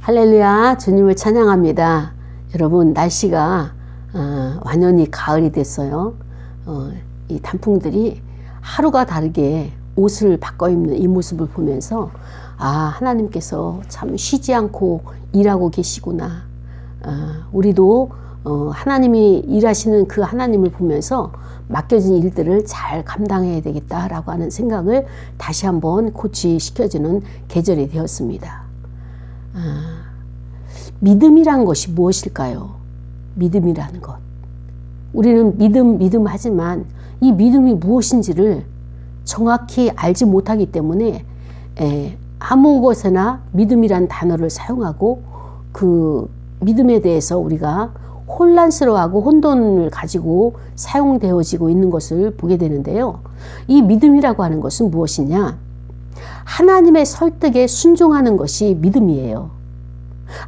할렐루야, 주님을 찬양합니다. 여러분, 날씨가 완연히 가을이 됐어요. 이 단풍들이 하루가 다르게 옷을 바꿔 입는 이 모습을 보면서 하나님께서 참 쉬지 않고 일하고 계시구나. 우리도 하나님이 일하시는 그 하나님을 보면서 맡겨진 일들을 잘 감당해야 되겠다라고 하는 생각을 다시 한번 고취시켜주는 계절이 되었습니다. 믿음이란 것이 무엇일까요? 믿음이라는 것. 우리는 믿음 하지만 이 믿음이 무엇인지를 정확히 알지 못하기 때문에 아무 것에나 믿음이란 단어를 사용하고 그 믿음에 대해서 우리가 혼란스러워하고 혼돈을 가지고 사용되어지고 있는 것을 보게 되는데요. 이 믿음이라고 하는 것은 무엇이냐? 하나님의 설득에 순종하는 것이 믿음이에요.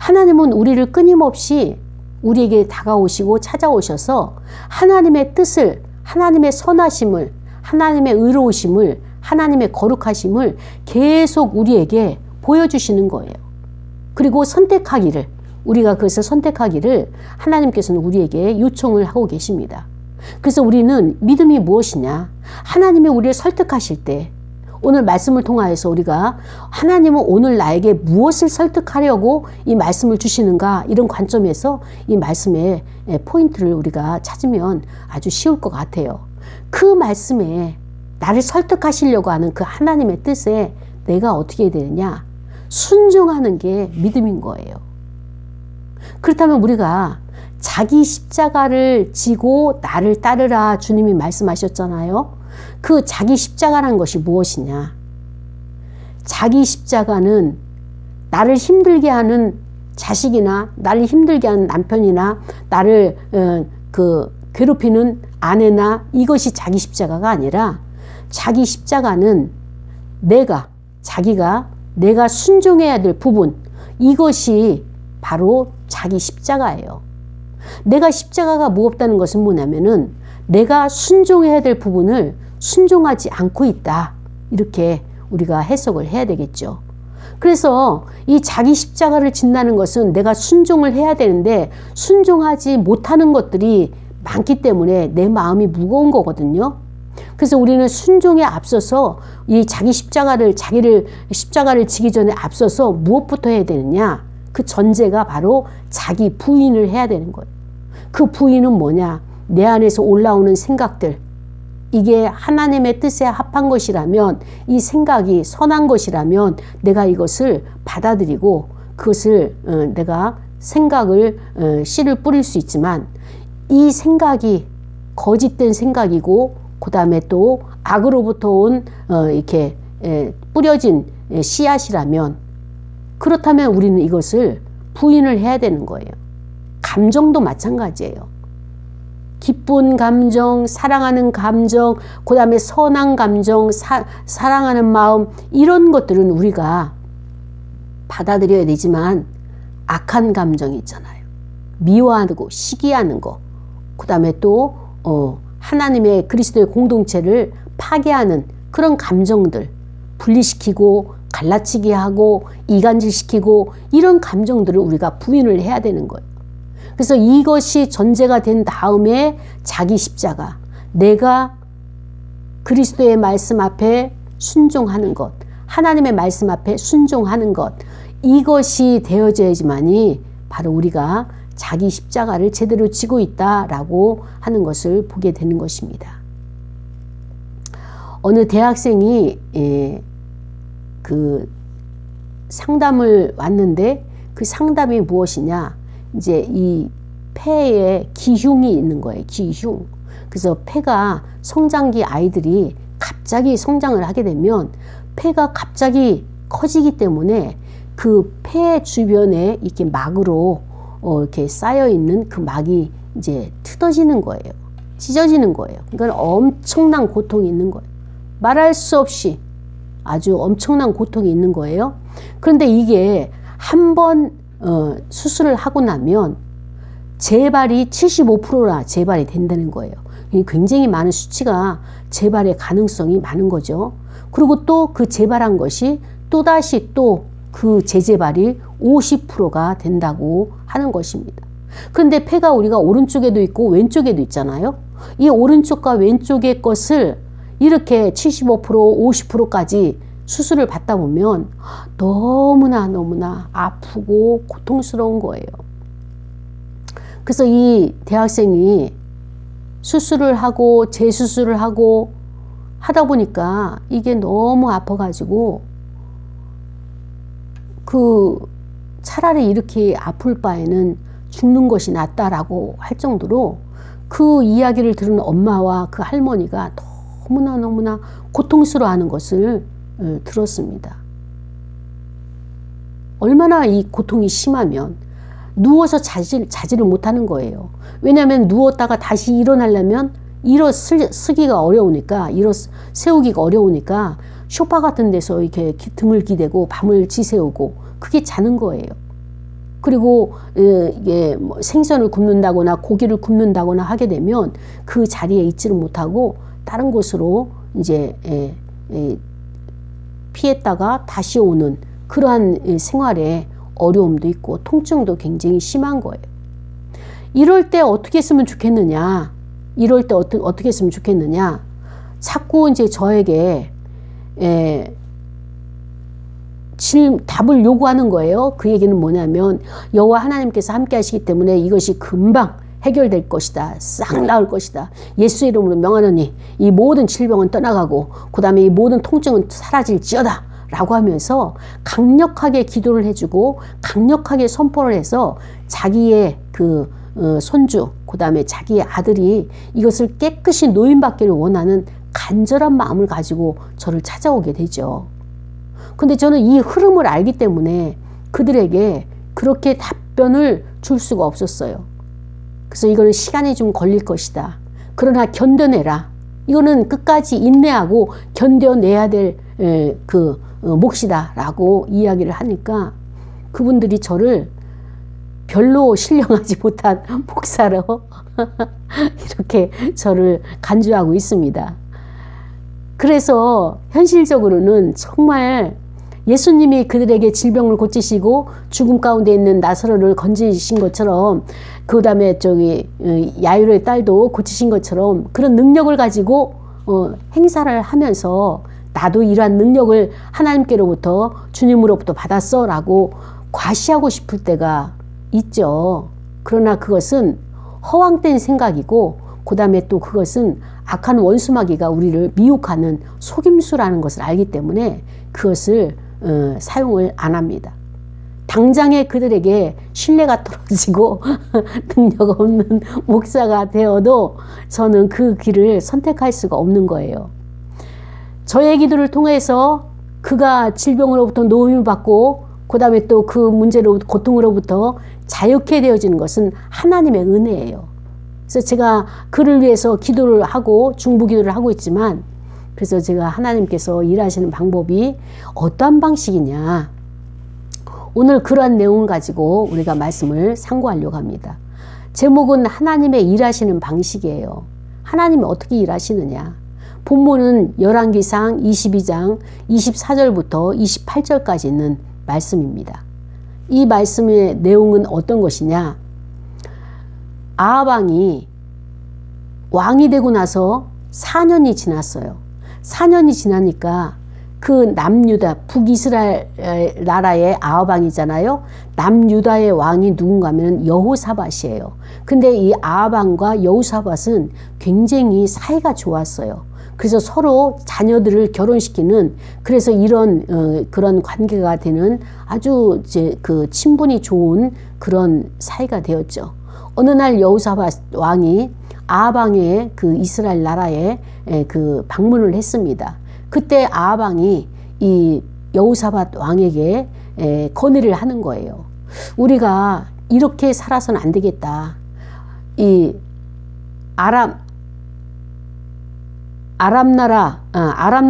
하나님은 우리를 끊임없이 우리에게 다가오시고 찾아오셔서 하나님의 뜻을, 하나님의 선하심을, 하나님의 의로우심을, 하나님의 거룩하심을 계속 우리에게 보여주시는 거예요. 그리고 선택하기를, 우리가 그것을 선택하기를 하나님께서는 우리에게 요청을 하고 계십니다. 그래서 우리는 믿음이 무엇이냐? 하나님이 우리를 설득하실 때, 오늘 말씀을 통하여서 우리가 하나님은 오늘 나에게 무엇을 설득하려고 이 말씀을 주시는가, 이런 관점에서 이 말씀의 포인트를 우리가 찾으면 아주 쉬울 것 같아요. 그 말씀에 나를 설득하시려고 하는 그 하나님의 뜻에 내가 어떻게 해야 되느냐? 순종하는 게 믿음인 거예요. 그렇다면 우리가 자기 십자가를 지고 나를 따르라 주님이 말씀하셨잖아요. 그 자기 십자가란 것이 무엇이냐? 자기 십자가는 나를 힘들게 하는 자식이나 나를 힘들게 하는 남편이나 나를 괴롭히는 아내나 이것이 자기 십자가가 아니라 자기 십자가는 자기가 순종해야 될 부분, 이것이 바로 자기 십자가예요. 내가 십자가가 무겁다는 것은 뭐냐면은 내가 순종해야 될 부분을 순종하지 않고 있다. 이렇게 우리가 해석을 해야 되겠죠. 그래서 이 자기 십자가를 진다는 것은 내가 순종을 해야 되는데 순종하지 못하는 것들이 많기 때문에 내 마음이 무거운 거거든요. 그래서 우리는 순종에 앞서서 이 자기 십자가를 지기 전에 앞서서 무엇부터 해야 되느냐? 그 전제가 바로 자기 부인을 해야 되는 거예요. 그 부인은 뭐냐? 내 안에서 올라오는 생각들, 이게 하나님의 뜻에 합한 것이라면, 이 생각이 선한 것이라면 내가 이것을 받아들이고 그것을 내가 생각을 씨를 뿌릴 수 있지만, 이 생각이 거짓된 생각이고 그 다음에 또 악으로부터 온 이렇게 뿌려진 씨앗이라면, 그렇다면 우리는 이것을 부인을 해야 되는 거예요. 감정도 마찬가지예요. 기쁜 감정, 사랑하는 감정, 그 다음에 선한 감정, 사랑하는 마음, 이런 것들은 우리가 받아들여야 되지만 악한 감정이 있잖아요. 미워하고 시기하는 거, 그 다음에 또 하나님의 그리스도의 공동체를 파괴하는 그런 감정들, 분리시키고 갈라치게 하고 이간질시키고 이런 감정들을 우리가 부인을 해야 되는 거예요. 그래서 이것이 전제가 된 다음에 자기 십자가, 내가 그리스도의 말씀 앞에 순종하는 것, 하나님의 말씀 앞에 순종하는 것, 이것이 되어져야지만이 바로 우리가 자기 십자가를 제대로 지고 있다라고 하는 것을 보게 되는 것입니다. 어느 대학생이 그 상담을 왔는데, 그 상담이 무엇이냐? 이제 이 폐에 기흉이 있는 거예요. 기흉. 그래서 폐가 성장기 아이들이 갑자기 성장을 하게 되면 폐가 갑자기 커지기 때문에 그 폐 주변에 이렇게 막으로 이렇게 쌓여 있는 그 막이 이제 뜯어지는 거예요. 찢어지는 거예요. 그러니까 엄청난 고통이 있는 거예요. 말할 수 없이 아주 엄청난 고통이 있는 거예요. 그런데 이게 한번 수술을 하고 나면 재발이 75%나 재발이 된다는 거예요. 굉장히 많은 수치가 재발의 가능성이 많은 거죠. 그리고 또 그 재발한 것이 또다시 또 그 제재발이 50%가 된다고 하는 것입니다. 그런데 폐가 우리가 오른쪽에도 있고 왼쪽에도 있잖아요. 이 오른쪽과 왼쪽의 것을 이렇게 75%, 50%까지 수술을 받다 보면 너무나 아프고 고통스러운 거예요. 그래서 이 대학생이 수술을 하고 재수술을 하고 하다 보니까 이게 너무 아파가지고 차라리 이렇게 아플 바에는 죽는 것이 낫다라고 할 정도로 그 이야기를 들은 엄마와 그 할머니가 너무나 고통스러워하는 것을 들었습니다. 얼마나 이 고통이 심하면 누워서 자지를 못하는 거예요. 왜냐하면 누웠다가 다시 일어나려면 일어서기가 어려우니까, 세우기가 어려우니까 소파 같은 데서 이렇게 등을 기대고 밤을 지새우고 그게 자는 거예요. 그리고 뭐 생선을 굽는다거나 고기를 굽는다거나 하게 되면 그 자리에 있지를 못하고 다른 곳으로 이제 피했다가 다시 오는 그러한 생활에 어려움도 있고 통증도 굉장히 심한 거예요. 이럴 때 어떻게 했으면 좋겠느냐? 어떻게 했으면 좋겠느냐? 자꾸 이제 저에게 답을 요구하는 거예요. 그 얘기는 뭐냐면 여호와 하나님께서 함께 하시기 때문에 이것이 금방 해결될 것이다. 싹 나을 것이다. 예수의 이름으로 명하노니 이 모든 질병은 떠나가고 그 다음에 이 모든 통증은 사라질지어다 라고 하면서 강력하게 기도를 해주고 강력하게 선포를 해서 자기의 손주, 그 다음에 자기의 아들이 이것을 깨끗이 노인받기를 원하는 간절한 마음을 가지고 저를 찾아오게 되죠. 근데 저는 이 흐름을 알기 때문에 그들에게 그렇게 답변을 줄 수가 없었어요. 그래서 이거는 시간이 좀 걸릴 것이다. 그러나 견뎌내라. 이거는 끝까지 인내하고 견뎌내야 될 몫이다 라고 이야기를 하니까 그분들이 저를 별로 신령하지 못한 목사로 이렇게 저를 간주하고 있습니다. 그래서 현실적으로는 정말 예수님이 그들에게 질병을 고치시고 죽음 가운데 있는 나사로를 건지신 것처럼 그 다음에 야이로의 딸도 고치신 것처럼 그런 능력을 가지고 행사를 하면서 나도 이러한 능력을 하나님께로부터 주님으로부터 받았어 라고 과시하고 싶을 때가 있죠. 그러나 그것은 허황된 생각이고 그 다음에 또 그것은 악한 원수마귀가 우리를 미혹하는 속임수라는 것을 알기 때문에 그것을 사용을 안 합니다. 당장에 그들에게 신뢰가 떨어지고 능력 없는 목사가 되어도 저는 그 길을 선택할 수가 없는 거예요. 저의 기도를 통해서 그가 질병으로부터 노임을 받고 그 다음에 또 그 문제로부터 고통으로부터 자유케 되어지는 것은 하나님의 은혜예요. 그래서 제가 그를 위해서 기도를 하고 중보기도를 하고 있지만 그래서 제가 하나님께서 일하시는 방법이 어떠한 방식이냐 오늘 그러한 내용을 가지고 우리가 말씀을 상고하려고 합니다. 제목은 하나님의 일하시는 방식이에요. 하나님이 어떻게 일하시느냐. 본문은 열왕기상 22장 24절부터 28절까지 있는 말씀입니다. 이 말씀의 내용은 어떤 것이냐. 아합 왕이 왕이 되고 나서 4년이 지났어요. 4년이 지나니까 그 남유다 북이스라엘 나라의 아합 왕이잖아요. 남유다의 왕이 누군가 하면 여호사밧이에요. 근데 이 아합 왕과 여호사밧은 굉장히 사이가 좋았어요. 그래서 서로 자녀들을 결혼시키는 그래서 이런 그런 관계가 되는 아주 그 친분이 좋은 그런 사이가 되었죠. 어느 날 여호사밧 왕이 아합 왕의 그 이스라엘 나라에 그 방문을 했습니다. 그때 아합 왕이 이 여호사밧 왕에게 건의를 하는 거예요. 우리가 이렇게 살아서는 안 되겠다. 이 아람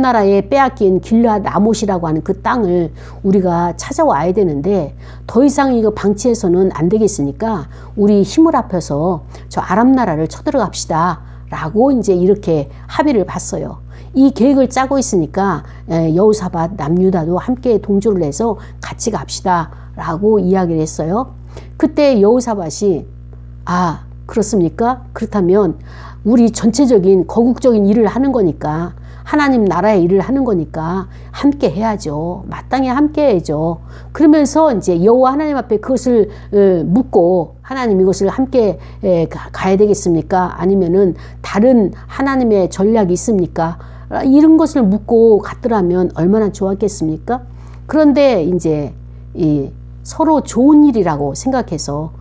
나라에 빼앗긴 길르앗 라못이라고 하는 그 땅을 우리가 찾아와야 되는데 더 이상 이거 방치해서는 안 되겠으니까 우리 힘을 합해서 저 아람 나라를 쳐들어갑시다 라고 이제 이렇게 합의를 봤어요. 이 계획을 짜고 있으니까 여호사밧, 남유다도 함께 동조를 해서 같이 갑시다 라고 이야기를 했어요. 그때 여호사밧이 그렇습니까? 그렇다면 우리 전체적인 거국적인 일을 하는 거니까, 하나님 나라의 일을 하는 거니까 함께 해야죠. 마땅히 함께 해야죠. 그러면서 이제 여호와 하나님 앞에 그것을 묻고, 하나님 이것을 함께 가야 되겠습니까? 아니면은 다른 하나님의 전략이 있습니까? 이런 것을 묻고 갔더라면 얼마나 좋았겠습니까? 그런데 이제 서로 좋은 일이라고 생각해서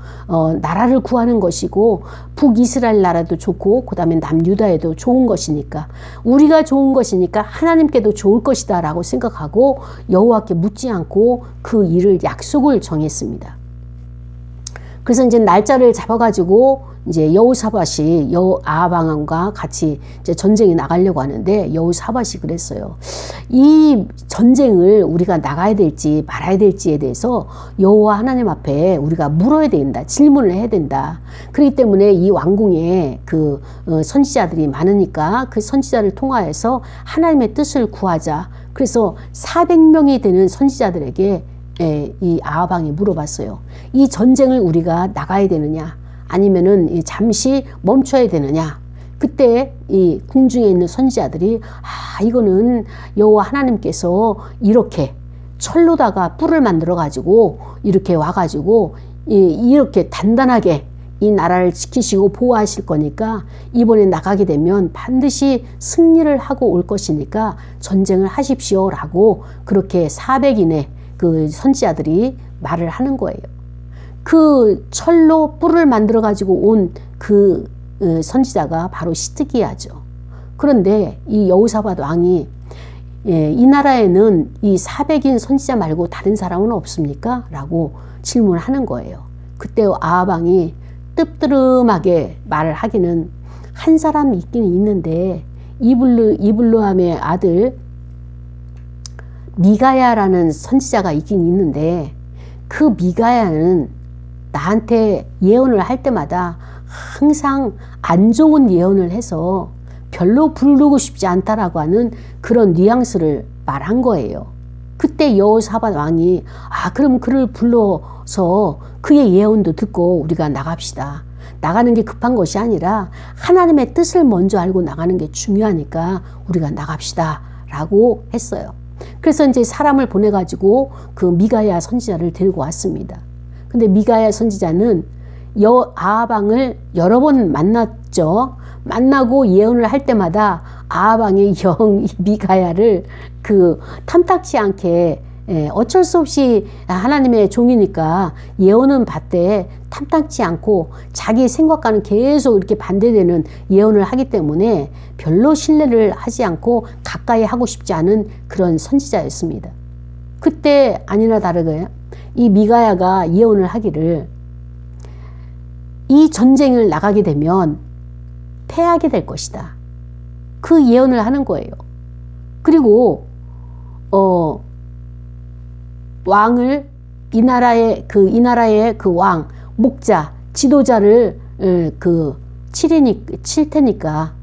나라를 구하는 것이고, 북이스라엘 나라도 좋고 그 다음에 남유다에도 좋은 것이니까, 우리가 좋은 것이니까 하나님께도 좋을 것이다 라고 생각하고 여호와께 묻지 않고 그 일을 약속을 정했습니다. 그래서 이제 날짜를 잡아가지고 이제 여호사밧이 아합 왕과 같이 이제 전쟁에 나가려고 하는데, 여호사밧이 그랬어요. 이 전쟁을 우리가 나가야 될지 말아야 될지에 대해서 여호와 하나님 앞에 우리가 물어야 된다. 질문을 해야 된다. 그렇기 때문에 이 왕궁에 그 선지자들이 많으니까 그 선지자를 통하여서 하나님의 뜻을 구하자. 그래서 400명이 되는 선지자들에게 이 아합 왕이 물어봤어요. 이 전쟁을 우리가 나가야 되느냐, 아니면은 잠시 멈춰야 되느냐. 그때 이 궁중에 있는 선지자들이 이거는 여호와 하나님께서 이렇게 철로다가 뿔을 만들어 가지고 이렇게 와 가지고 이렇게 단단하게 이 나라를 지키시고 보호하실 거니까 이번에 나가게 되면 반드시 승리를 하고 올 것이니까 전쟁을 하십시오 라고 그렇게 400인의 그 선지자들이 말을 하는 거예요. 그 철로 뿔을 만들어 가지고 온 그 선지자가 바로 시드기야죠. 그런데 이 여호사밧 왕이 이 나라에는 이 400인 선지자 말고 다른 사람은 없습니까? 라고 질문을 하는 거예요. 그때 아합 왕이 뜨뜨름하게 말을 하기는, 한 사람이 있기는 있는데 이블루함의 아들 미가야라는 선지자가 있긴 있는데, 그 미가야는 나한테 예언을 할 때마다 항상 안 좋은 예언을 해서 별로 부르고 싶지 않다라고 하는 그런 뉘앙스를 말한 거예요. 그때 여호사밧 왕이 그럼 그를 불러서 그의 예언도 듣고 우리가 나갑시다. 나가는 게 급한 것이 아니라 하나님의 뜻을 먼저 알고 나가는 게 중요하니까 우리가 나갑시다 라고 했어요. 그래서 이제 사람을 보내가지고 그 미가야 선지자를 데리고 왔습니다. 근데 미가야 선지자는 아합 왕을 여러 번 만났죠. 만나고 예언을 할 때마다 아합 왕의 영 미가야를 그 탐탁치 않게 어쩔 수 없이 하나님의 종이니까 예언은 받되 탐탁치 않고 자기 생각과는 계속 이렇게 반대되는 예언을 하기 때문에 별로 신뢰를 하지 않고 가까이 하고 싶지 않은 그런 선지자였습니다. 그때 아니나 다르게 이 미가야가 예언을 하기를, 이 전쟁을 나가게 되면 패하게 될 것이다. 그 예언을 하는 거예요. 그리고 왕을 이 나라의 그 왕, 목자, 지도자를 칠 테니까,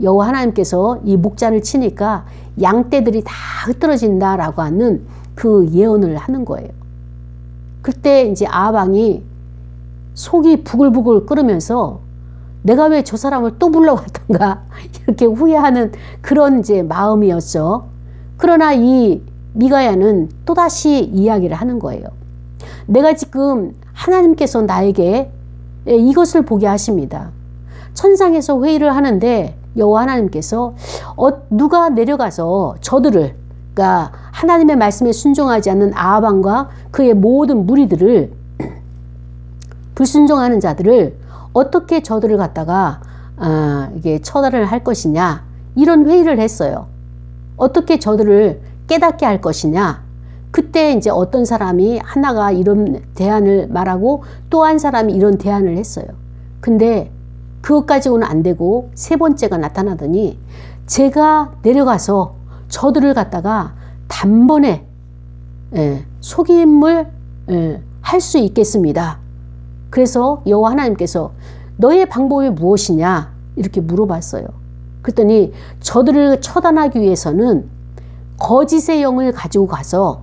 여호와 하나님께서 이 목자를 치니까 양떼들이 다 흩어진다라고 하는 그 예언을 하는 거예요. 그때 이제 아합 왕이 속이 부글부글 끓으면서 내가 왜 저 사람을 또 불러왔던가 이렇게 후회하는 그런 이제 마음이었죠. 그러나 이 미가야는 또다시 이야기를 하는 거예요. 내가 지금 하나님께서 나에게 이것을 보게 하십니다. 천상에서 회의를 하는데 여호와 하나님께서 누가 내려가서 저들을, 그러니까 하나님의 말씀에 순종하지 않는 아합 왕과 그의 모든 무리들을, 불순종하는 자들을 어떻게 저들을 갖다가 이게 처단을 할 것이냐, 이런 회의를 했어요. 어떻게 저들을 깨닫게 할 것이냐. 그때 이제 어떤 사람이 하나가 이런 대안을 말하고 또 한 사람이 이런 대안을 했어요. 근데 그것 가지고는 안 되고 세 번째가 나타나더니, 제가 내려가서 저들을 갖다가 단번에 속임을 할 수 있겠습니다. 그래서 여호와 하나님께서 너의 방법이 무엇이냐 이렇게 물어봤어요. 그랬더니 저들을 처단하기 위해서는 거짓의 영을 가지고 가서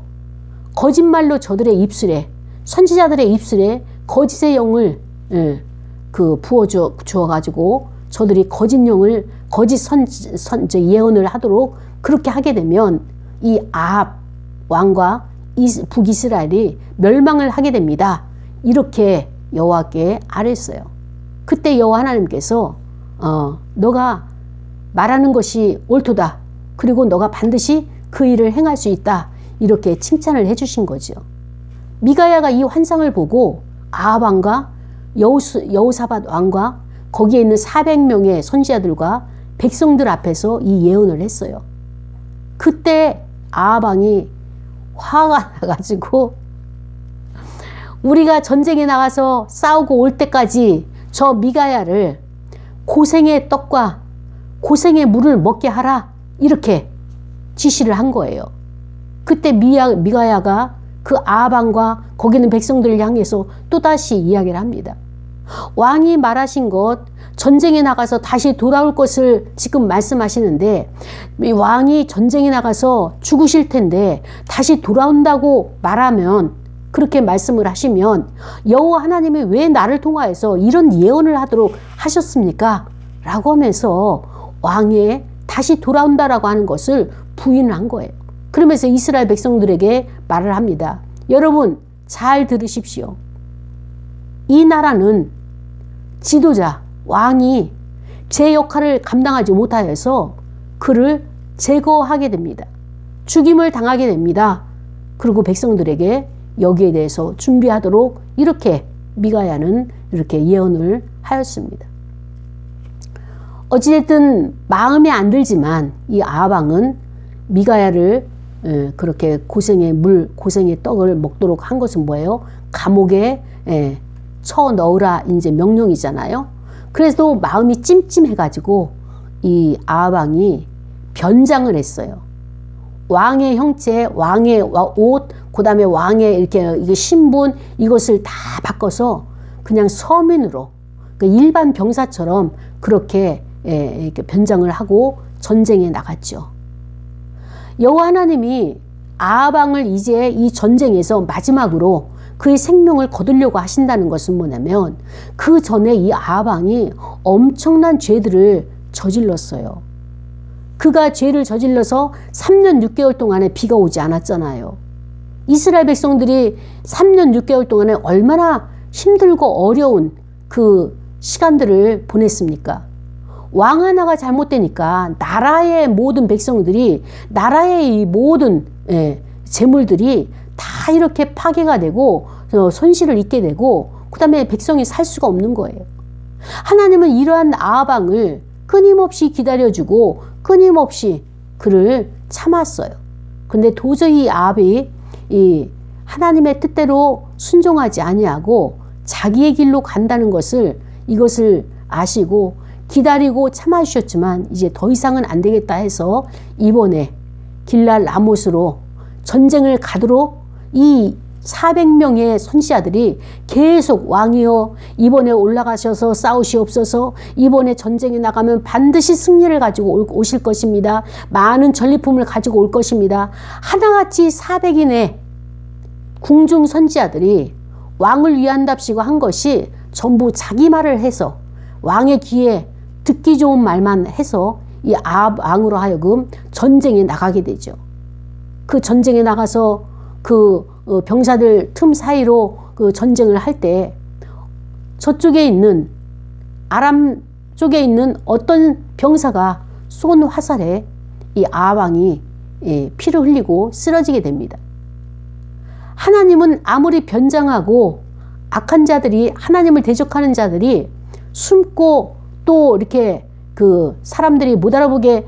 거짓말로 저들의 입술에, 선지자들의 입술에 거짓의 영을 부어 주어가지고 저들이 거짓 영을, 거짓 예언을 하도록 그렇게 하게 되면 이 아합 왕과 북이스라엘이 멸망을 하게 됩니다. 이렇게 여호와께 아뢰었어요. 그때 여호와 하나님께서 너가 말하는 것이 옳도다. 그리고 너가 반드시 그 일을 행할 수 있다. 이렇게 칭찬을 해주신 거죠. 미가야가 이 환상을 보고 아합 왕과 여호사밧 왕과 거기에 있는 400명의 선지자들과 백성들 앞에서 이 예언을 했어요. 그때 아합 왕이 화가 나가지고 우리가 전쟁에 나가서 싸우고 올 때까지 저 미가야를 고생의 떡과 고생의 물을 먹게 하라, 이렇게 지시를 한 거예요. 그때 미가야가 그 아합 왕과 거기 있는 백성들을 향해서 또다시 이야기를 합니다. 왕이 말하신 것, 전쟁에 나가서 다시 돌아올 것을 지금 말씀하시는데 왕이 전쟁에 나가서 죽으실 텐데 다시 돌아온다고 말하면, 그렇게 말씀을 하시면 여호와 하나님이 왜 나를 통하여서 이런 예언을 하도록 하셨습니까? 라고 하면서 왕의 다시 돌아온다라고 하는 것을 부인을 한 거예요. 그러면서 이스라엘 백성들에게 말을 합니다. 여러분 잘 들으십시오. 이 나라는 지도자, 왕이 제 역할을 감당하지 못하여서 그를 제거하게 됩니다. 죽임을 당하게 됩니다. 그리고 백성들에게 여기에 대해서 준비하도록 이렇게 미가야는 이렇게 예언을 하였습니다. 어찌됐든 마음에 안 들지만 이 아합 왕은 미가야를 그렇게 고생의 떡을 먹도록 한 것은 뭐예요? 감옥에 쳐 넣으라 이제 명령이잖아요. 그래서 마음이 찜찜해가지고 이 아합 왕이 변장을 했어요. 왕의 형체, 왕의 옷, 그 다음에 왕의 이게 신분, 이것을 다 바꿔서 그냥 서민으로, 그러니까 일반 병사처럼 그렇게 이렇게 변장을 하고 전쟁에 나갔죠. 여호와 하나님이 아합 왕을 이제 이 전쟁에서 마지막으로 그의 생명을 거두려고 하신다는 것은 뭐냐면, 그 전에 이 아합 왕이 엄청난 죄들을 저질렀어요. 그가 죄를 저질러서 3년 6개월 동안에 비가 오지 않았잖아요. 이스라엘 백성들이 3년 6개월 동안에 얼마나 힘들고 어려운 그 시간들을 보냈습니까? 왕 하나가 잘못되니까 나라의 모든 백성들이, 나라의 이 모든 재물들이 다 이렇게 파괴가 되고 손실을 입게 되고, 그 다음에 백성이 살 수가 없는 거예요. 하나님은 이러한 아합 왕을 끊임없이 기다려주고 끊임없이 그를 참았어요. 근데 도저히 아합이 이 하나님의 뜻대로 순종하지 아니하고 자기의 길로 간다는 것을, 이것을 아시고 기다리고 참아주셨지만 이제 더 이상은 안 되겠다 해서 이번에 길랄 라못으로 전쟁을 가도록 이 400명의 선지자들이 계속 왕이여 이번에 올라가셔서 싸우시옵소서, 이번에 전쟁에 나가면 반드시 승리를 가지고 오실 것입니다. 많은 전리품을 가지고 올 것입니다. 하나같이 400인의 궁중 선지자들이 왕을 위한답시고 한 것이 전부 자기 말을 해서 왕의 귀에 듣기 좋은 말만 해서 이 아합 왕으로 하여금 전쟁에 나가게 되죠. 그 전쟁에 나가서 그 병사들 틈 사이로 그 전쟁을 할 때 저쪽에 있는 아람 쪽에 있는 어떤 병사가 쏜 화살에 이 아합 왕이 피를 흘리고 쓰러지게 됩니다. 하나님은 아무리 변장하고 악한 자들이, 하나님을 대적하는 자들이 숨고 또 이렇게 그 사람들이 못 알아보게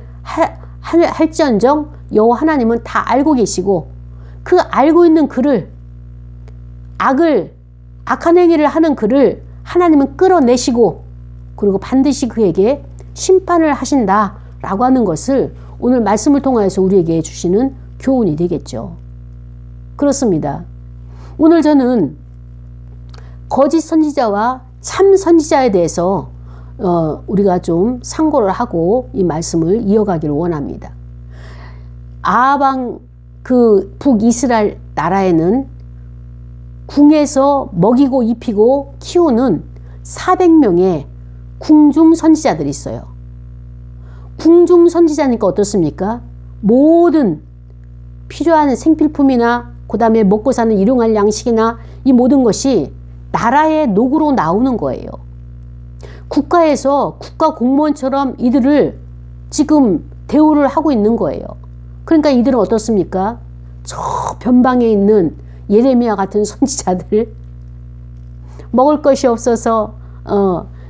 할지언정 여호와 하나님은 다 알고 계시고, 그 알고 있는 그를, 악한 행위를 하는 그를 하나님은 끌어내시고 그리고 반드시 그에게 심판을 하신다라고 하는 것을 오늘 말씀을 통하여서 우리에게 주시는 교훈이 되겠죠. 그렇습니다. 오늘 저는 거짓 선지자와 참 선지자에 대해서 우리가 좀 상고를 하고 이 말씀을 이어가기를 원합니다. 아방 그 북이스라엘 나라에는 궁에서 먹이고 입히고 키우는 400명의 궁중 선지자들이 있어요. 궁중 선지자니까 어떻습니까? 모든 필요한 생필품이나 그 다음에 먹고 사는 일용할 양식이나 이 모든 것이 나라의 녹으로 나오는 거예요. 국가에서 국가 공무원처럼 이들을 지금 대우를 하고 있는 거예요. 그러니까 이들은 어떻습니까? 저 변방에 있는 예레미야 같은 선지자들, 먹을 것이 없어서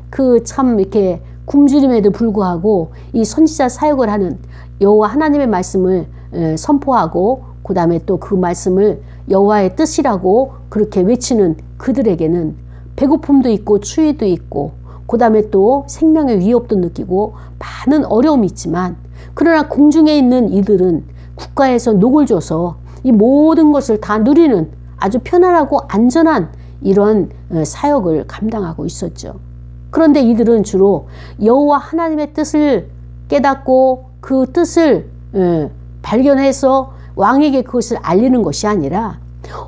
그 참 이렇게 굶주림에도 불구하고 이 선지자 사역을 하는 여호와 하나님의 말씀을 선포하고 그 다음에 또 그 말씀을 여호와의 뜻이라고 그렇게 외치는 그들에게는 배고픔도 있고 추위도 있고 그 다음에 또 생명의 위협도 느끼고 많은 어려움이 있지만, 그러나 궁중에 있는 이들은 국가에서 녹을 줘서 이 모든 것을 다 누리는 아주 편안하고 안전한 이런 사역을 감당하고 있었죠. 그런데 이들은 주로 여호와 하나님의 뜻을 깨닫고 그 뜻을 발견해서 왕에게 그것을 알리는 것이 아니라,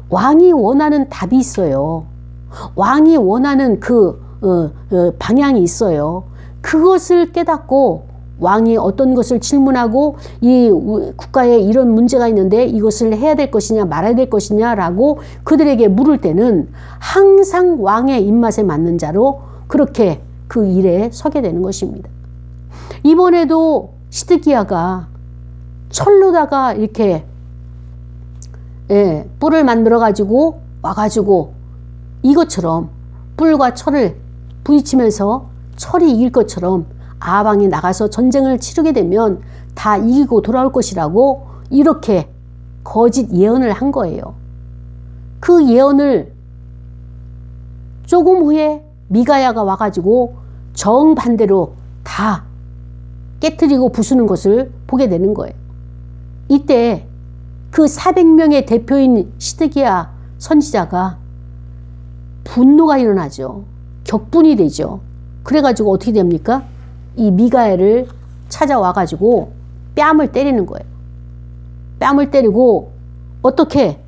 왕이 원하는 답이 있어요. 왕이 원하는 그 방향이 있어요. 그것을 깨닫고 왕이 어떤 것을 질문하고 이 국가에 이런 문제가 있는데 이것을 해야 될 것이냐 말아야 될 것이냐라고 그들에게 물을 때는 항상 왕의 입맛에 맞는 자로 그렇게 그 일에 서게 되는 것입니다. 이번에도 시드기야가 철로다가 이렇게 뿔을 만들어 가지고 와가지고 이것처럼 뿔과 철을 부딪히면서 철이 이길 것처럼 아방이 나가서 전쟁을 치르게 되면 다 이기고 돌아올 것이라고 이렇게 거짓 예언을 한 거예요. 그 예언을 조금 후에 미가야가 와가지고 정반대로 다 깨트리고 부수는 것을 보게 되는 거예요. 이때 그 400명의 대표인 시드기야 선지자가 분노가 일어나죠. 격분이 되죠. 그래가지고 어떻게 됩니까? 이 미가야를 찾아와가지고 뺨을 때리는 거예요. 뺨을 때리고 어떻게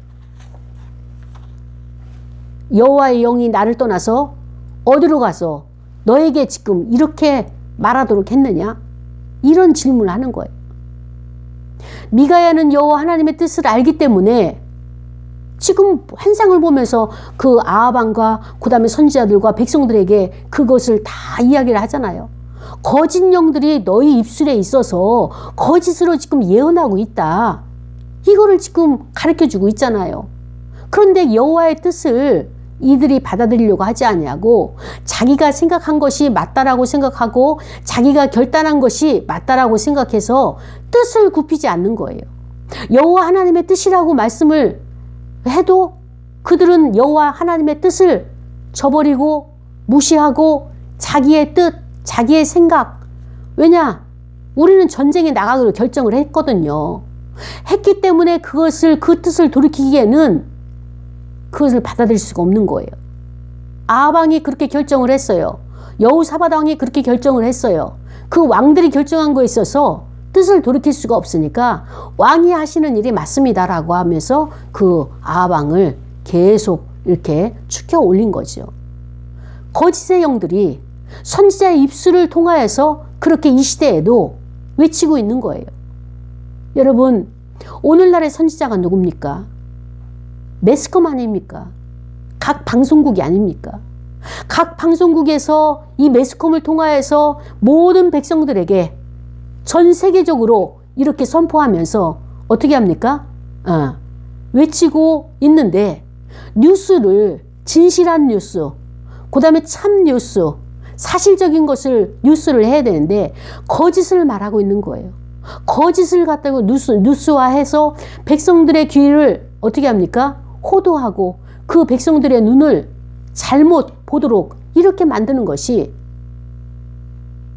여호와의 영이 나를 떠나서 어디로 가서 너에게 지금 이렇게 말하도록 했느냐? 이런 질문을 하는 거예요. 미가야는 여호와 하나님의 뜻을 알기 때문에 지금 환상을 보면서 그 아하방과 그 다음에 선지자들과 백성들에게 그것을 다 이야기를 하잖아요. 거짓 영들이 너희 입술에 있어서 거짓으로 지금 예언하고 있다. 이거를 지금 가르쳐주고 있잖아요. 그런데 여호와의 뜻을 이들이 받아들이려고 하지 않냐고, 자기가 생각한 것이 맞다라고 생각하고 자기가 결단한 것이 맞다라고 생각해서 뜻을 굽히지 않는 거예요. 여호와 하나님의 뜻이라고 말씀을 해도 그들은 여호와 하나님의 뜻을 저버리고 무시하고 자기의 뜻, 자기의 생각, 왜냐? 우리는 전쟁에 나가기로 결정을 했거든요. 했기 때문에 그것을, 그 뜻을 돌이키기에는 그것을 받아들일 수가 없는 거예요. 아방이 그렇게 결정을 했어요. 여호사밧 왕이 그렇게 결정을 했어요. 그 왕들이 결정한 거에 있어서 뜻을 돌이킬 수가 없으니까 왕이 하시는 일이 맞습니다라고 하면서 그 아방을 계속 이렇게 축혀 올린 거죠. 거짓의 영들이 선지자의 입술을 통하여서 그렇게 이 시대에도 외치고 있는 거예요. 여러분, 오늘날의 선지자가 누굽니까? 매스컴 아닙니까? 각 방송국이 아닙니까? 각 방송국에서 이 매스컴을 통하여서 모든 백성들에게 전 세계적으로 이렇게 선포하면서 어떻게 합니까? 외치고 있는데, 뉴스를, 진실한 뉴스, 그 다음에 참 뉴스, 사실적인 것을 뉴스를 해야 되는데 거짓을 말하고 있는 거예요. 거짓을 갖다가 뉴스화해서 백성들의 귀를 어떻게 합니까? 호도하고 그 백성들의 눈을 잘못 보도록 이렇게 만드는 것이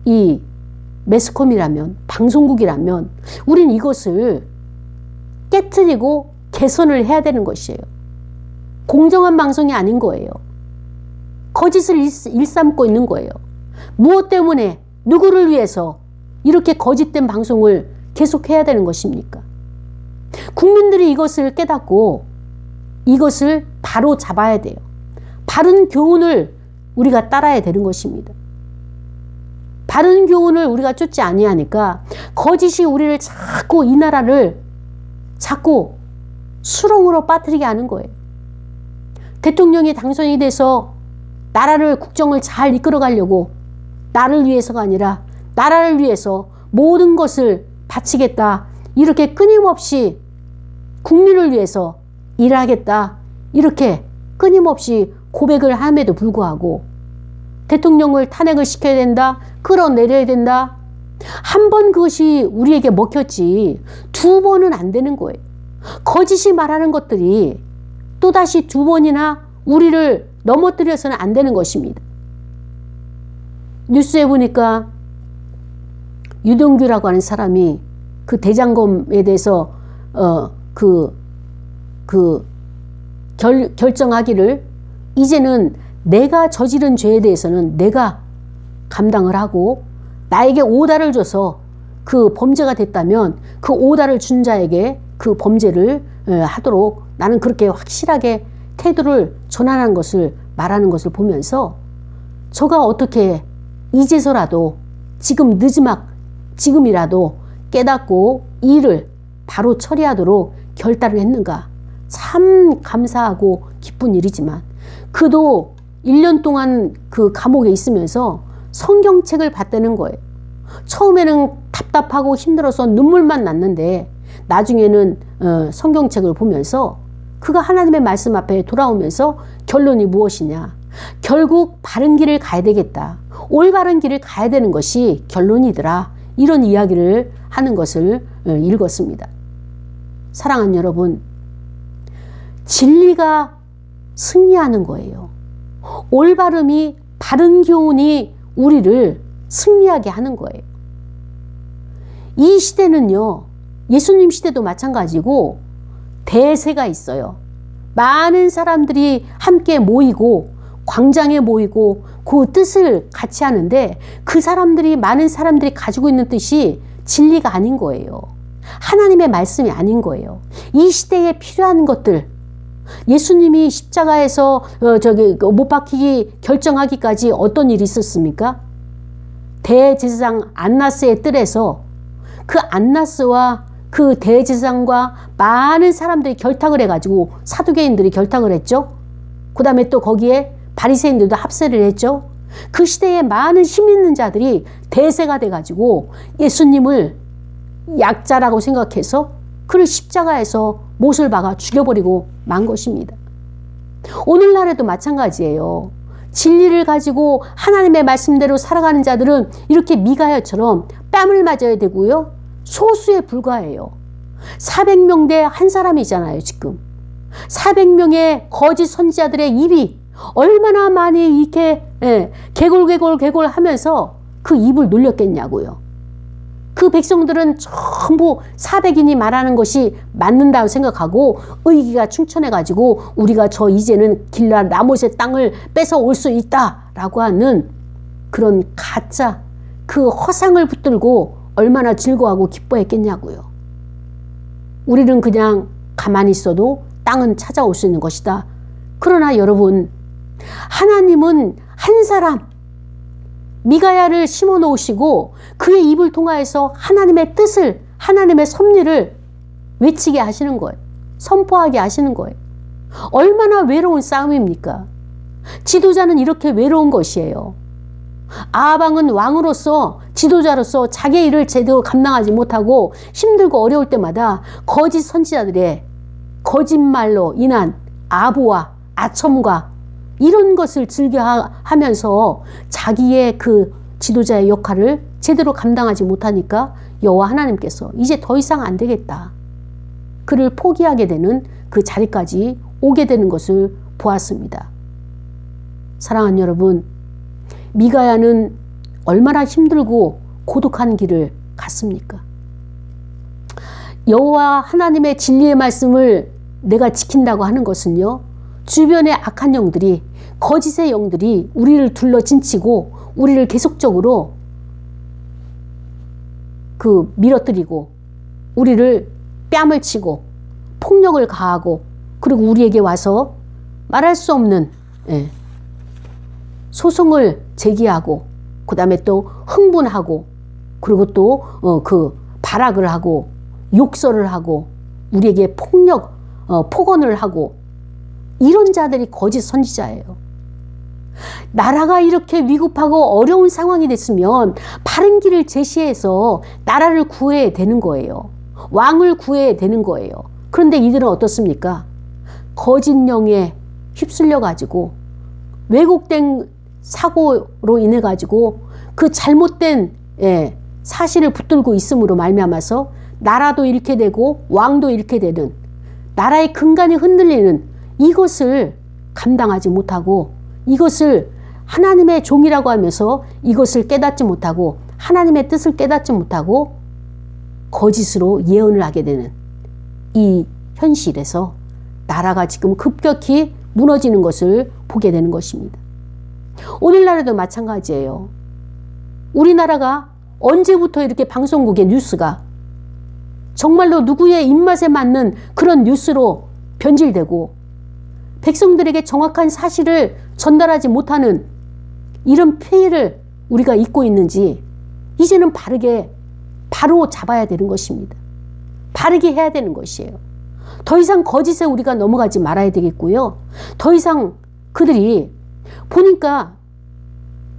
이 매스컴이라면, 방송국이라면 우린 이것을 깨트리고 개선을 해야 되는 것이에요. 공정한 방송이 아닌 거예요. 거짓을 일삼고 있는 거예요. 무엇 때문에 누구를 위해서 이렇게 거짓된 방송을 계속해야 되는 것입니까? 국민들이 이것을 깨닫고 이것을 바로 잡아야 돼요. 바른 교훈을 우리가 따라야 되는 것입니다. 바른 교훈을 우리가 쫓지 아니하니까 거짓이 우리를 자꾸 이 나라를 자꾸 수렁으로 빠뜨리게 하는 거예요. 대통령이 당선이 돼서 나라를 국정을 잘 이끌어 가려고 나를 위해서가 아니라 나라를 위해서 모든 것을 바치겠다. 이렇게 끊임없이 국민을 위해서 일하겠다. 이렇게 끊임없이 고백을 함에도 불구하고 대통령을 탄핵을 시켜야 된다. 끌어내려야 된다. 한 번 그것이 우리에게 먹혔지 2번은 안 되는 거예요. 거짓이 말하는 것들이 또다시 2번이나 우리를 넘어뜨려서는 안 되는 것입니다. 뉴스에 보니까 유동규라고 하는 사람이 그 대장검에 대해서 결정하기를 이제는 내가 저지른 죄에 대해서는 내가 감당을 하고 나에게 오다를 줘서 그 범죄가 됐다면 그 오다를 준 자에게 그 범죄를 하도록 나는 그렇게 확실하게 태도를 전환한 것을 말하는 것을 보면서 저가 어떻게 이제서라도 지금이라도 깨닫고 이 일을 바로 처리하도록 결단을 했는가. 참 감사하고 기쁜 일이지만 그도 1년 동안 그 감옥에 있으면서 성경책을 봤다는 거예요. 처음에는 답답하고 힘들어서 눈물만 났는데 나중에는 성경책을 보면서 그가 하나님의 말씀 앞에 돌아오면서 결론이 무엇이냐. 결국 바른 길을 가야 되겠다. 올바른 길을 가야 되는 것이 결론이더라. 이런 이야기를 하는 것을 읽었습니다. 사랑하는 여러분, 진리가 승리하는 거예요. 올바름이 바른 교훈이 우리를 승리하게 하는 거예요. 이 시대는요, 예수님 시대도 마찬가지고 대세가 있어요. 많은 사람들이 함께 모이고 광장에 모이고 그 뜻을 같이 하는데 그 사람들이 많은 사람들이 가지고 있는 뜻이 진리가 아닌 거예요. 하나님의 말씀이 아닌 거예요. 이 시대에 필요한 것들, 예수님이 십자가에서 못 박히기 결정하기까지 어떤 일이 있었습니까? 대제사장 안나스의 뜰에서 그 안나스와 그 대제사장과 많은 사람들이 결탁을 해가지고 사두개인들이 결탁을 했죠. 그 다음에 또 거기에 바리새인들도 합세를 했죠. 그 시대에 많은 힘 있는 자들이 대세가 돼가지고 예수님을 약자라고 생각해서 그를 십자가에서 못을 박아 죽여버리고 만 것입니다. 오늘날에도 마찬가지예요. 진리를 가지고 하나님의 말씀대로 살아가는 자들은 이렇게 미가야처럼 뺨을 맞아야 되고요. 소수에 불과해요. 400명 대 한 사람이잖아요, 지금. 400명의 거짓 선지자들의 입이 얼마나 많이 이렇게 개골 하면서 그 입을 놀렸겠냐고요. 그 백성들은 전부 400인이 말하는 것이 맞는다고 생각하고 의기가 충천해가지고 우리가 이제는 길라 라못의 땅을 뺏어 올 수 있다라고 하는 그런 가짜 그 허상을 붙들고 얼마나 즐거워하고 기뻐했겠냐고요. 우리는 그냥 가만히 있어도 땅은 찾아올 수 있는 것이다. 그러나 여러분, 하나님은 한 사람 미가야를 심어 놓으시고 그의 입을 통하여서 하나님의 뜻을, 하나님의 섭리를 외치게 하시는 거예요. 선포하게 하시는 거예요. 얼마나 외로운 싸움입니까? 지도자는 이렇게 외로운 것이에요. 아방은 왕으로서 지도자로서 자기의 일을 제대로 감당하지 못하고 힘들고 어려울 때마다 거짓 선지자들의 거짓말로 인한 아부와 아첨과 이런 것을 즐겨하면서 자기의 그 지도자의 역할을 제대로 감당하지 못하니까 여호와 하나님께서 이제 더 이상 안 되겠다. 그를 포기하게 되는 그 자리까지 오게 되는 것을 보았습니다. 사랑하는 여러분, 미가야는 얼마나 힘들고 고독한 길을 갔습니까? 여호와 하나님의 진리의 말씀을 내가 지킨다고 하는 것은요, 주변의 악한 영들이, 거짓의 영들이 우리를 둘러 진치고 우리를 계속적으로 밀어뜨리고 우리를 뺨을 치고 폭력을 가하고, 그리고 우리에게 와서 말할 수 없는 소송을 제기하고, 그 다음에 또 흥분하고, 그리고 또 발악을 하고 욕설을 하고 우리에게 폭언을 하고, 이런 자들이 거짓 선지자예요. 나라가 이렇게 위급하고 어려운 상황이 됐으면 바른 길을 제시해서 나라를 구해야 되는 거예요. 왕을 구해야 되는 거예요. 그런데 이들은 어떻습니까? 거짓 영에 휩쓸려 가지고 왜곡된 사고로 인해 가지고 그 잘못된 사실을 붙들고 있음으로 말미암아서 나라도 잃게 되고 왕도 잃게 되는, 나라의 근간이 흔들리는 이것을 감당하지 못하고, 이것을 하나님의 종이라고 하면서 이것을 깨닫지 못하고 하나님의 뜻을 깨닫지 못하고 거짓으로 예언을 하게 되는 이 현실에서 나라가 지금 급격히 무너지는 것을 보게 되는 것입니다. 오늘날에도 마찬가지예요. 우리나라가 언제부터 이렇게 방송국의 뉴스가 정말로 누구의 입맛에 맞는 그런 뉴스로 변질되고 백성들에게 정확한 사실을 전달하지 못하는 이런 폐해를 우리가 잊고 있는지, 이제는 바로 잡아야 되는 것입니다. 바르게 해야 되는 것이에요. 더 이상 거짓에 우리가 넘어가지 말아야 되겠고요. 더 이상 그들이 보니까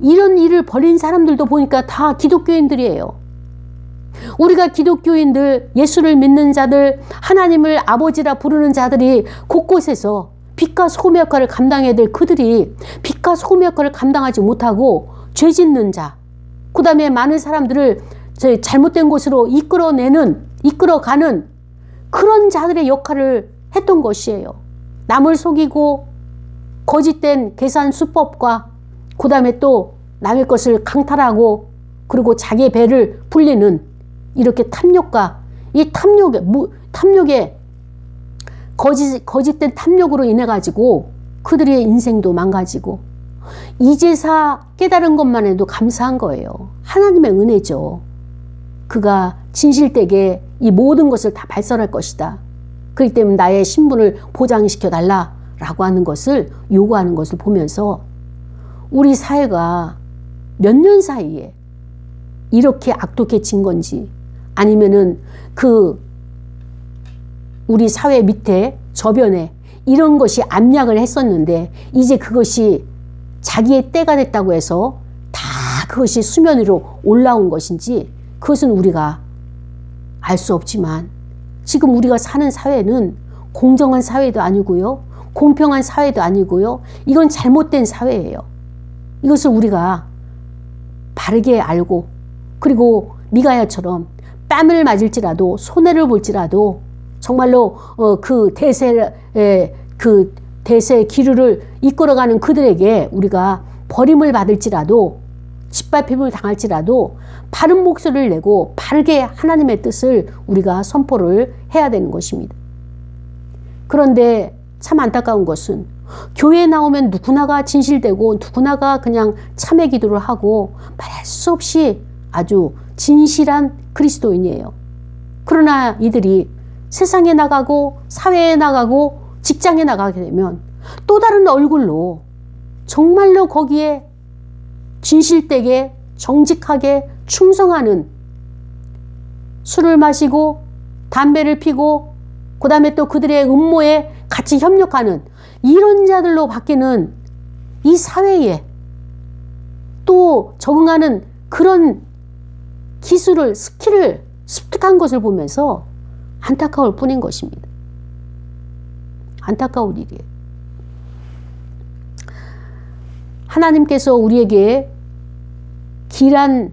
이런 일을 벌인 사람들도 보니까 다 기독교인들이에요. 우리가 기독교인들, 예수를 믿는 자들, 하나님을 아버지라 부르는 자들이 곳곳에서 빛과 소금의 역할을 감당해야 될 그들이 빛과 소금의 역할을 감당하지 못하고 죄 짓는 자, 그 다음에 많은 사람들을 잘못된 곳으로 이끌어가는 그런 자들의 역할을 했던 것이에요. 남을 속이고 거짓된 계산 수법과 그 다음에 또 남의 것을 강탈하고 그리고 자기의 배를 불리는 이렇게 탐욕과 이 탐욕에 거짓된 탐욕으로 인해 가지고 그들의 인생도 망가지고, 이제사 깨달은 것만 해도 감사한 거예요. 하나님의 은혜죠. 그가 진실되게 이 모든 것을 다 발설할 것이다. 그렇기 때문에 나의 신분을 보장시켜 달라라고 하는 것을 요구하는 것을 보면서 우리 사회가 몇 년 사이에 이렇게 악독해진 건지, 아니면은 우리 사회 밑에 저변에 이런 것이 압력을 했었는데 이제 그것이 자기의 때가 됐다고 해서 다 그것이 수면 위로 올라온 것인지, 그것은 우리가 알 수 없지만 지금 우리가 사는 사회는 공정한 사회도 아니고요, 공평한 사회도 아니고요, 이건 잘못된 사회예요. 이것을 우리가 바르게 알고, 그리고 미가야처럼 뺨을 맞을지라도 손해를 볼지라도 정말로 그 대세의 기류를 이끌어가는 그들에게 우리가 버림을 받을지라도, 짓밟힘을 당할지라도 바른 목소리를 내고 바르게 하나님의 뜻을 우리가 선포를 해야 되는 것입니다. 그런데 참 안타까운 것은 교회에 나오면 누구나가 진실되고 누구나가 그냥 참회 기도를 하고 말할 수 없이 아주 진실한 그리스도인이에요. 그러나 이들이 세상에 나가고 사회에 나가고 직장에 나가게 되면 또 다른 얼굴로 정말로 거기에 진실되게 정직하게 충성하는, 술을 마시고 담배를 피고 그 다음에 또 그들의 음모에 같이 협력하는 이런 자들로 바뀌는 이 사회에 또 적응하는 그런 기술을, 스킬을 습득한 것을 보면서 안타까울 뿐인 것입니다. 안타까울 일이에요. 하나님께서 우리에게 길한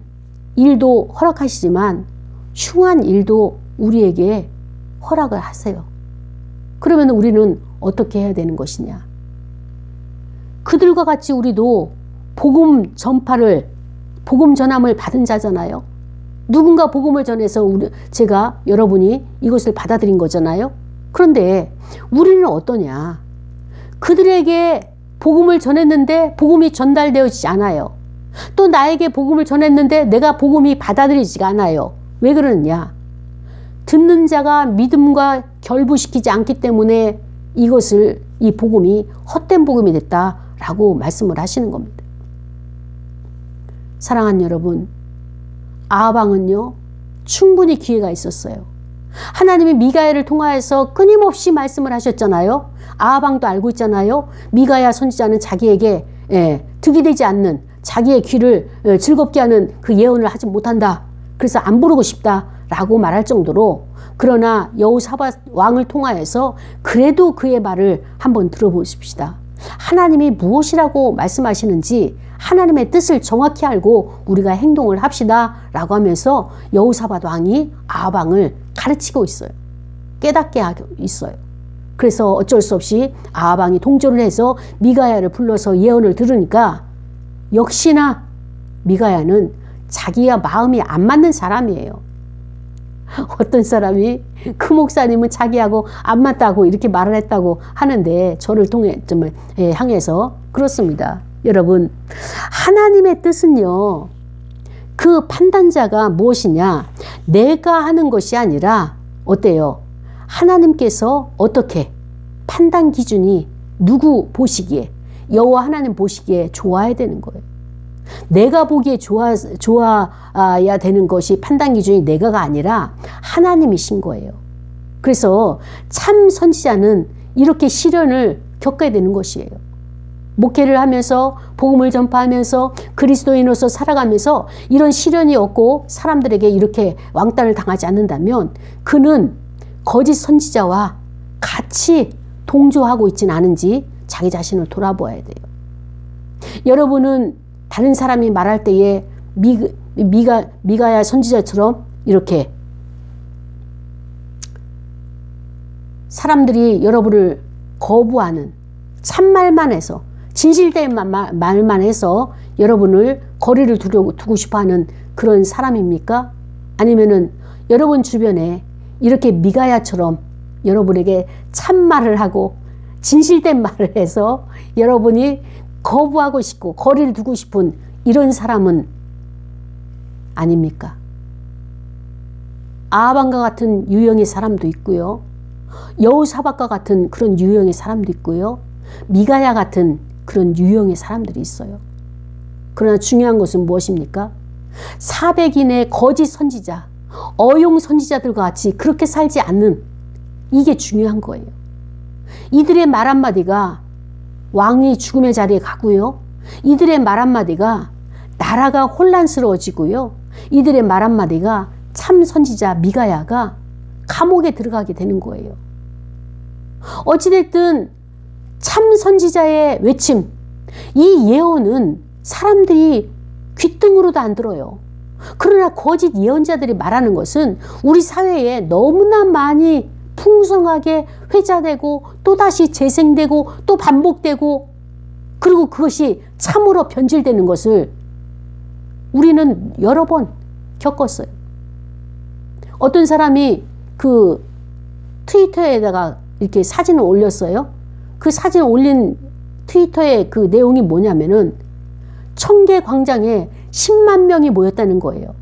일도 허락하시지만 흉한 일도 우리에게 허락을 하세요. 그러면 우리는 어떻게 해야 되는 것이냐? 그들과 같이 우리도 복음 전함을 받은 자잖아요. 누군가 복음을 전해서 제가 여러분이 이것을 받아들인 거잖아요. 그런데 우리는 어떠냐? 그들에게 복음을 전했는데 복음이 전달되어지지 않아요. 또 나에게 복음을 전했는데 내가 복음이 받아들이지가 않아요. 왜 그러느냐? 듣는 자가 믿음과 결부시키지 않기 때문에 이 복음이 헛된 복음이 됐다라고 말씀을 하시는 겁니다. 사랑하는 여러분, 아하방은요, 충분히 기회가 있었어요. 하나님이 미가야를 통하여서 끊임없이 말씀을 하셨잖아요. 아하방도 알고 있잖아요. 미가야 선지자는 자기에게 득이 되지 않는, 자기의 귀를 즐겁게 하는 그 예언을 하지 못한다. 그래서 안 부르고 싶다라고 말할 정도로, 그러나 여호사밧 왕을 통하여서 그래도 그의 말을 한번 들어보십시다. 하나님이 무엇이라고 말씀하시는지 하나님의 뜻을 정확히 알고 우리가 행동을 합시다 라고 하면서 여호사밧 왕이 아하방을 가르치고 있어요. 깨닫게 하고 있어요. 그래서 어쩔 수 없이 아하방이 동조를 해서 미가야를 불러서 예언을 들으니까 역시나 미가야는 자기와 마음이 안 맞는 사람이에요. 어떤 사람이 그 목사님은 자기하고 안 맞다고 이렇게 말을 했다고 하는데 저를 향해서 그렇습니다. 여러분, 하나님의 뜻은요, 그 판단자가 무엇이냐? 내가 하는 것이 아니라 어때요? 하나님께서 어떻게 판단 기준이 누구 보시기에, 여호와 하나님 보시기에 좋아야 되는 거예요. 내가 보기에 좋아야 되는 것이 판단 기준이 내가가 아니라 하나님이신 거예요. 그래서 참 선지자는 이렇게 시련을 겪어야 되는 것이에요. 목회를 하면서 복음을 전파하면서 그리스도인으로서 살아가면서 이런 시련이 없고 사람들에게 이렇게 왕따를 당하지 않는다면 그는 거짓 선지자와 같이 동조하고 있지는 않은지 자기 자신을 돌아보아야 돼요. 여러분은 다른 사람이 말할 때에 미가야 선지자처럼 이렇게 사람들이 여러분을 거부하는 참말만 해서, 진실된 말만 해서 여러분을 거리를 두고 싶어하는 그런 사람입니까? 아니면은 여러분 주변에 이렇게 미가야처럼 여러분에게 참말을 하고 진실된 말을 해서 여러분이 거부하고 싶고 거리를 두고 싶은 이런 사람은 아닙니까? 아하방과 같은 유형의 사람도 있고요. 여호사밧과 같은 그런 유형의 사람도 있고요. 미가야 같은 그런 유형의 사람들이 있어요. 그러나 중요한 것은 무엇입니까? 400인의 거짓 선지자, 어용 선지자들과 같이 그렇게 살지 않는, 이게 중요한 거예요. 이들의 말 한마디가 왕이 죽음의 자리에 가고요. 이들의 말 한마디가 나라가 혼란스러워지고요. 이들의 말 한마디가 참 선지자 미가야가 감옥에 들어가게 되는 거예요. 어찌됐든 참 선지자의 외침, 이 예언은 사람들이 귓등으로도 안 들어요. 그러나 거짓 예언자들이 말하는 것은 우리 사회에 너무나 많이 풍성하게 회자되고 또다시 재생되고 또 반복되고, 그리고 그것이 참으로 변질되는 것을 우리는 여러 번 겪었어요. 어떤 사람이 그 트위터에다가 이렇게 사진을 올렸어요. 그 사진을 올린 트위터의 그 내용이 뭐냐면은 청계 광장에 10만 명이 모였다는 거예요.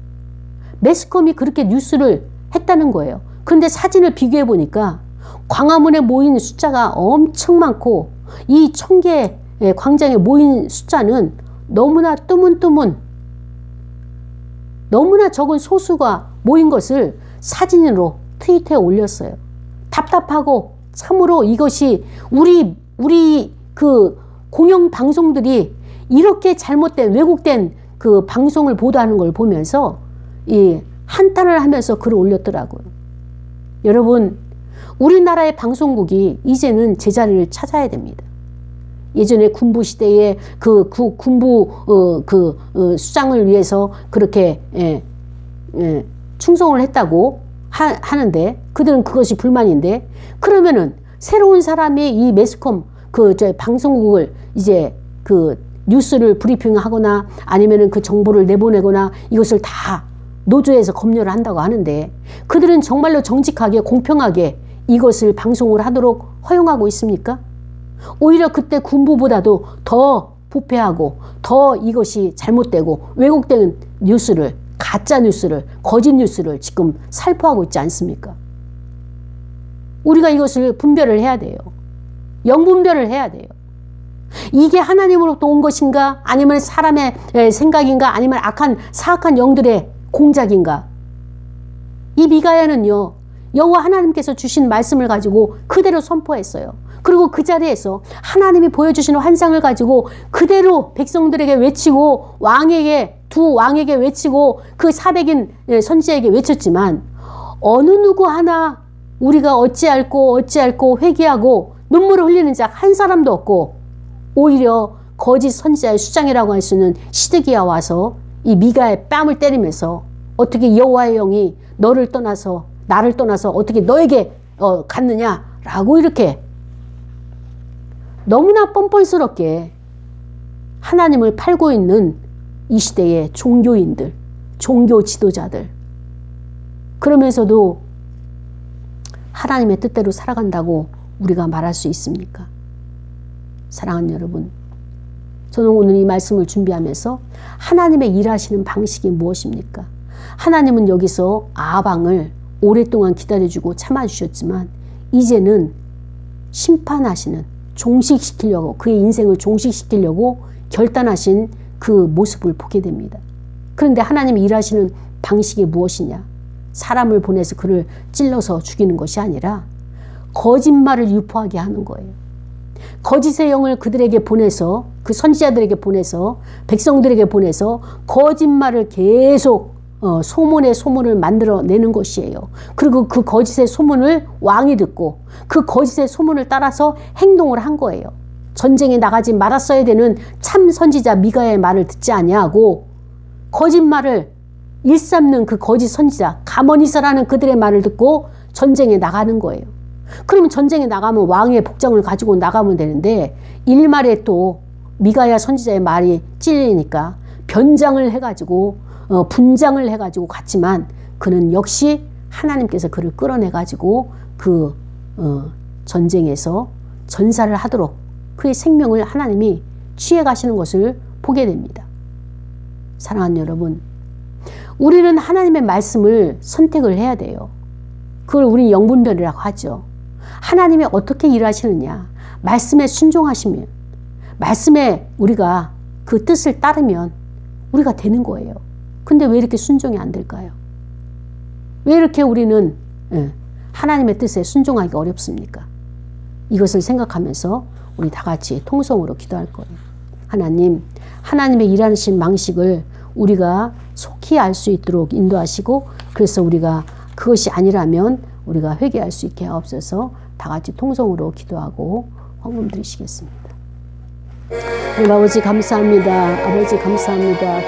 매스컴이 그렇게 뉴스를 했다는 거예요. 그런데 사진을 비교해 보니까 광화문에 모인 숫자가 엄청 많고 이 청계 광장에 모인 숫자는 너무나 뜨문뜨문, 너무나 적은 소수가 모인 것을 사진으로 트위터에 올렸어요. 답답하고 참으로 이것이 우리 그 공영 방송들이 이렇게 잘못된 왜곡된 그 방송을 보도하는 걸 보면서 이 한탄을 하면서 글을 올렸더라고요. 여러분, 우리나라의 방송국이 이제는 제자리를 찾아야 됩니다. 예전에 군부 시대에 그 군부 수장을 위해서 그렇게 충성을 했다고 하는데 그들은 그것이 불만인데, 그러면은 새로운 사람이 이 매스컴 방송국을 이제 그 뉴스를 브리핑하거나 아니면은 그 정보를 내보내거나 이것을 다 노조에서 검열을 한다고 하는데 그들은 정말로 정직하게 공평하게 이것을 방송을 하도록 허용하고 있습니까? 오히려 그때 군부보다도 더 부패하고 더 이것이 잘못되고 왜곡된 뉴스를, 가짜 뉴스를, 거짓 뉴스를 지금 살포하고 있지 않습니까? 우리가 이것을 분별을 해야 돼요. 영분별을 해야 돼요. 이게 하나님으로부터 온 것인가? 아니면 사람의 생각인가? 아니면 사악한 영들의 공작인가? 이 미가야는요, 여호와 하나님께서 주신 말씀을 가지고 그대로 선포했어요. 그리고 그 자리에서 하나님이 보여주시는 환상을 가지고 그대로 백성들에게 외치고 두 왕에게 외치고 그 400인 선지자에게 외쳤지만 어느 누구 하나 우리가 어찌할꼬 회개하고 눈물을 흘리는 자 한 사람도 없고 오히려 거짓 선지자의 수장이라고 할 수 있는 시드기야 와서 이 미가의 뺨을 때리면서 어떻게 여호와의 영이 나를 떠나서 어떻게 너에게 갔느냐라고 이렇게 너무나 뻔뻔스럽게 하나님을 팔고 있는 이 시대의 종교인들, 종교 지도자들, 그러면서도 하나님의 뜻대로 살아간다고 우리가 말할 수 있습니까? 사랑하는 여러분, 저는 오늘 이 말씀을 준비하면서 하나님의 일하시는 방식이 무엇입니까? 하나님은 여기서 아방을 오랫동안 기다려주고 참아주셨지만 이제는 심판하시는, 종식시키려고, 그의 인생을 종식시키려고 결단하신 그 모습을 보게 됩니다. 그런데 하나님이 일하시는 방식이 무엇이냐? 사람을 보내서 그를 찔러서 죽이는 것이 아니라 거짓말을 유포하게 하는 거예요. 거짓의 영을 그들에게 보내서, 그 선지자들에게 보내서, 백성들에게 보내서 거짓말을 계속 소문을 만들어내는 것이에요. 그리고 그 거짓의 소문을 왕이 듣고 그 거짓의 소문을 따라서 행동을 한 거예요. 전쟁에 나가지 말았어야 되는 참 선지자 미가의 말을 듣지 아니하고 거짓말을 일삼는 그 거짓 선지자 가머니서라는 그들의 말을 듣고 전쟁에 나가는 거예요. 그러면 전쟁에 나가면 왕의 복장을 가지고 나가면 되는데 일말에 또 미가야 선지자의 말이 찔리니까 변장을 해가지고 분장을 해가지고 갔지만 그는 역시 하나님께서 그를 끌어내가지고 그 전쟁에서 전사를 하도록 그의 생명을 하나님이 취해 가시는 것을 보게 됩니다. 사랑하는 여러분, 우리는 하나님의 말씀을 선택을 해야 돼요. 그걸 우리 영분별이라고 하죠. 하나님이 어떻게 일하시느냐, 말씀에 순종하시면, 말씀에 우리가 그 뜻을 따르면 우리가 되는 거예요. 근데 왜 이렇게 순종이 안 될까요? 왜 이렇게 우리는 하나님의 뜻에 순종하기 어렵습니까? 이것을 생각하면서 우리 다 같이 통성으로 기도할 거예요. 하나님, 하나님의 일하신 방식을 우리가 속히 알 수 있도록 인도하시고, 그래서 우리가 그것이 아니라면 우리가 회개할 수 있게 하옵소서. 다 같이 통성으로 기도하고 헌금 드리시겠습니다. 아버지 감사합니다. 아버지 감사합니다.